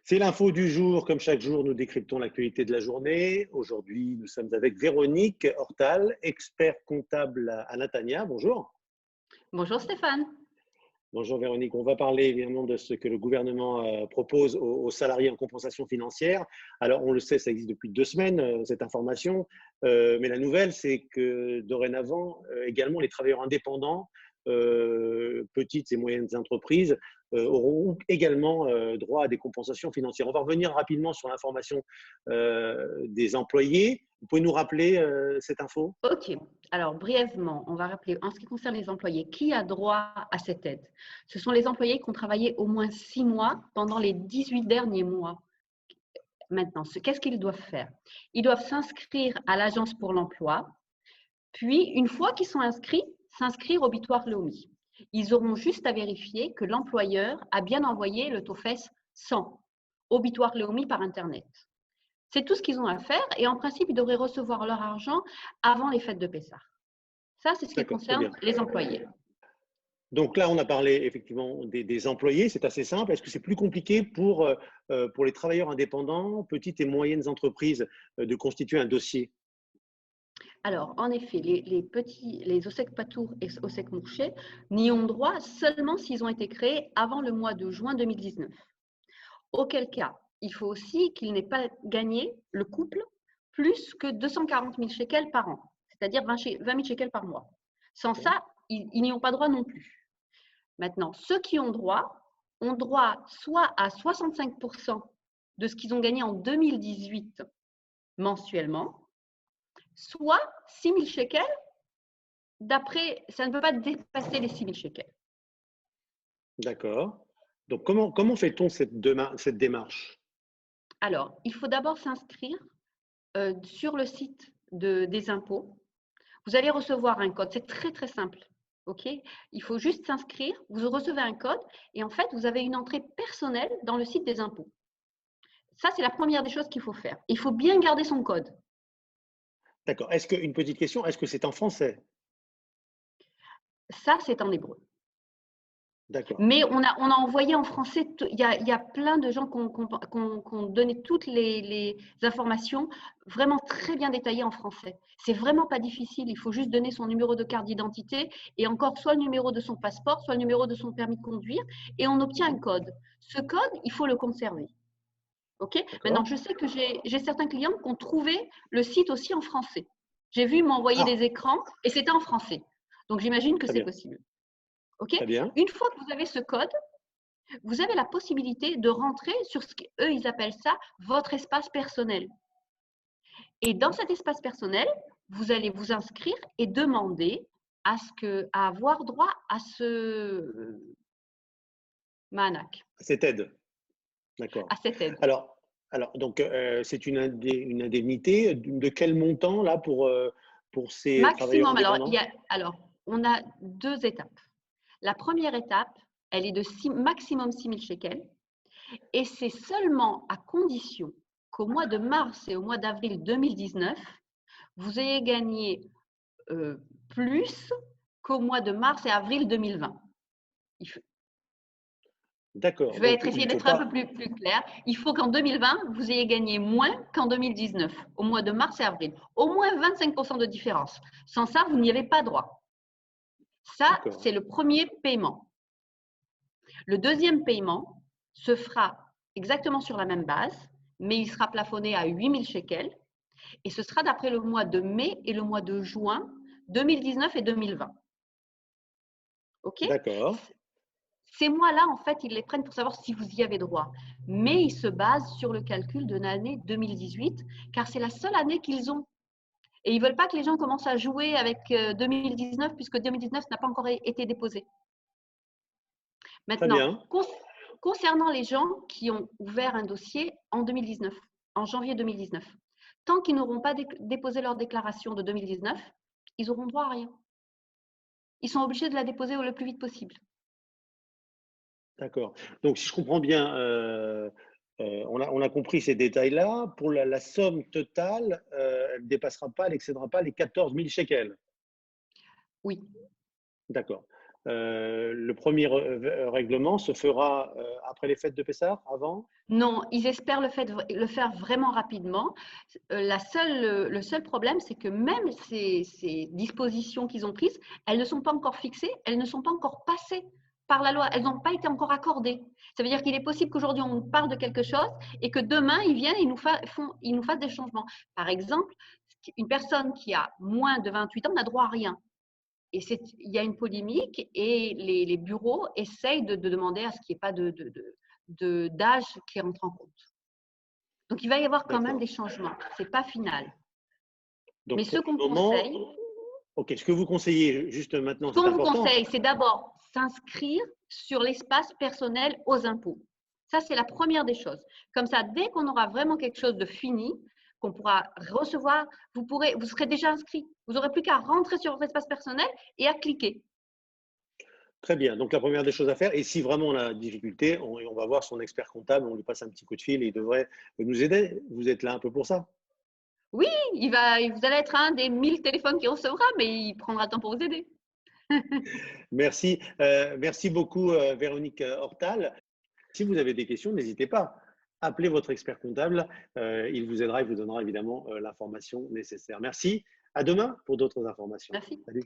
C'est l'info du jour. Comme chaque jour, nous décryptons l'actualité de la journée. Aujourd'hui, nous sommes avec Véronique Hortal, expert comptable à Natania. Bonjour. Bonjour Stéphane. Bonjour Véronique. On va parler évidemment de ce que le gouvernement propose aux salariés en compensation financière. Alors, on le sait, ça existe depuis 2 semaines, cette information. Mais la nouvelle, c'est que dorénavant, également, les travailleurs indépendants, petites et moyennes entreprises, auront également droit à des compensations financières. On va revenir rapidement sur l'information des employés. Vous pouvez nous rappeler cette info? Ok, alors brièvement, on va rappeler en ce qui concerne les employés, qui a droit à cette aide? Ce sont les employés qui ont travaillé au moins 6 mois pendant les 18 derniers mois. Maintenant, qu'est-ce qu'ils doivent faire? Ils doivent s'inscrire à l'Agence pour l'emploi, puis une fois qu'ils sont inscrits, s'inscrire au Bitoire Leumi. Ils auront juste à vérifier que l'employeur a bien envoyé le TOFES 100 au Bitoire Leumi par Internet. C'est tout ce qu'ils ont à faire et en principe, ils devraient recevoir leur argent avant les fêtes de Pessah. Ça, c'est ce qui D'accord, très concerne bien. les employés. Donc là, on a parlé effectivement des employés, c'est assez simple. Est-ce que c'est plus compliqué pour les travailleurs indépendants, petites et moyennes entreprises, de constituer un dossier? Alors, en effet, les OSEC Patour et OSEC Mourché n'y ont droit seulement s'ils ont été créés avant le mois de juin 2019. Auquel cas, il faut aussi qu'ils n'aient pas gagné, le couple, plus que 240 000 shekels par an, c'est-à-dire 20 000 shekels par mois. Sans ça, ils n'y ont pas droit non plus. Maintenant, ceux qui ont droit soit à 65% de ce qu'ils ont gagné en 2018 mensuellement, soit 6 000 shekels. D'après, ça ne peut pas dépasser les 6 000 shekels. D'accord. Donc, comment fait-on cette démarche? Alors, il faut d'abord s'inscrire sur le site des impôts. Vous allez recevoir un code. C'est très, très simple. OK? Il faut juste s'inscrire. Vous recevez un code et en fait, vous avez une entrée personnelle dans le site des impôts. Ça, c'est la première des choses qu'il faut faire. Il faut bien garder son code. D'accord. Une petite question, est-ce que c'est en français? Ça, c'est en hébreu. D'accord. Mais on a envoyé en français, il y a plein de gens qui ont donné toutes les informations vraiment très bien détaillées en français. C'est vraiment pas difficile, il faut juste donner son numéro de carte d'identité et encore soit le numéro de son passeport, soit le numéro de son permis de conduire et on obtient un code. Ce code, il faut le conserver. OK? Maintenant, je sais que j'ai certains clients qui ont trouvé le site aussi en français. J'ai vu m'envoyer Ah, des écrans et c'était en français. Donc, j'imagine que très c'est bien. possible. OK? Très bien. Une fois que vous avez ce code, vous avez la possibilité de rentrer sur ce qu'eux, ils appellent ça votre espace personnel. Et dans cet espace personnel, vous allez vous inscrire et demander à avoir droit à ce manak, Cette aide. D'accord. à cette aide. Donc, c'est une indemnité de quel montant là pour ces travailleurs Maximum, indépendants? alors, on a 2 étapes. La première étape, elle est de maximum 6 000 shekels et c'est seulement à condition qu'au mois de mars et au mois d'avril 2019, vous ayez gagné plus qu'au mois de mars et avril 2020. D'accord. Je vais Donc, il essayer ne faut d'être un peu pas. plus clair. Il faut qu'en 2020, vous ayez gagné moins qu'en 2019, au mois de mars et avril. Au moins 25% de différence. Sans ça, vous n'y avez pas droit. Ça, D'accord. c'est le premier paiement. Le deuxième paiement se fera exactement sur la même base, mais il sera plafonné à 8 000 shekels et ce sera d'après le mois de mai et le mois de juin 2019 et 2020. OK? D'accord. Ces mois-là, en fait, ils les prennent pour savoir si vous y avez droit. Mais ils se basent sur le calcul de l'année 2018, car c'est la seule année qu'ils ont. Et ils ne veulent pas que les gens commencent à jouer avec 2019, puisque 2019 n'a pas encore été déposé. Très Maintenant, bien. concernant les gens qui ont ouvert un dossier en 2019, en janvier 2019, tant qu'ils n'auront pas déposé leur déclaration de 2019, ils n'auront droit à rien. Ils sont obligés de la déposer le plus vite possible. D'accord. Donc, si je comprends bien, on a compris ces détails-là. Pour la somme totale, elle ne dépassera pas, elle n'excédera pas les 14 000 shekels. Oui. D'accord. Le premier règlement se fera après les fêtes de Pessah, avant? Non, ils espèrent le faire vraiment rapidement. Le seul problème, c'est que même ces dispositions qu'ils ont prises, elles ne sont pas encore fixées, elles ne sont pas encore passées par la loi, elles n'ont pas été encore accordées. Ça veut dire qu'il est possible qu'aujourd'hui, on parle de quelque chose et que demain, ils viennent et ils nous fassent des changements. Par exemple, une personne qui a moins de 28 ans n'a droit à rien. Et il y a une polémique et les bureaux essayent de demander à ce qu'il n'y ait pas d'âge qui rentre en compte. Donc, il va y avoir quand même des changements. Ce n'est pas final. Donc, Mais ce qu'on moment, conseille, ok, ce que vous conseillez juste maintenant, ce c'est qu'on vous important. conseille, c'est d'abord s'inscrire sur l'espace personnel aux impôts. Ça, c'est la première des choses. Comme ça, dès qu'on aura vraiment quelque chose de fini, qu'on pourra recevoir, vous serez déjà inscrit. Vous n'aurez plus qu'à rentrer sur votre espace personnel et à cliquer. Très bien. Donc, la première des choses à faire, et si vraiment on a des difficultés, on va voir son expert comptable, on lui passe un petit coup de fil et il devrait nous aider. Vous êtes là un peu pour ça? Oui, vous allez être un des 1000 téléphones qu'il recevra, mais il prendra le temps pour vous aider. Merci. Merci beaucoup, Véronique Hortal. Si vous avez des questions, n'hésitez pas. Appelez votre expert comptable. Il vous aidera, il vous donnera évidemment l'information nécessaire. Merci. À demain pour d'autres informations. Merci. Salut.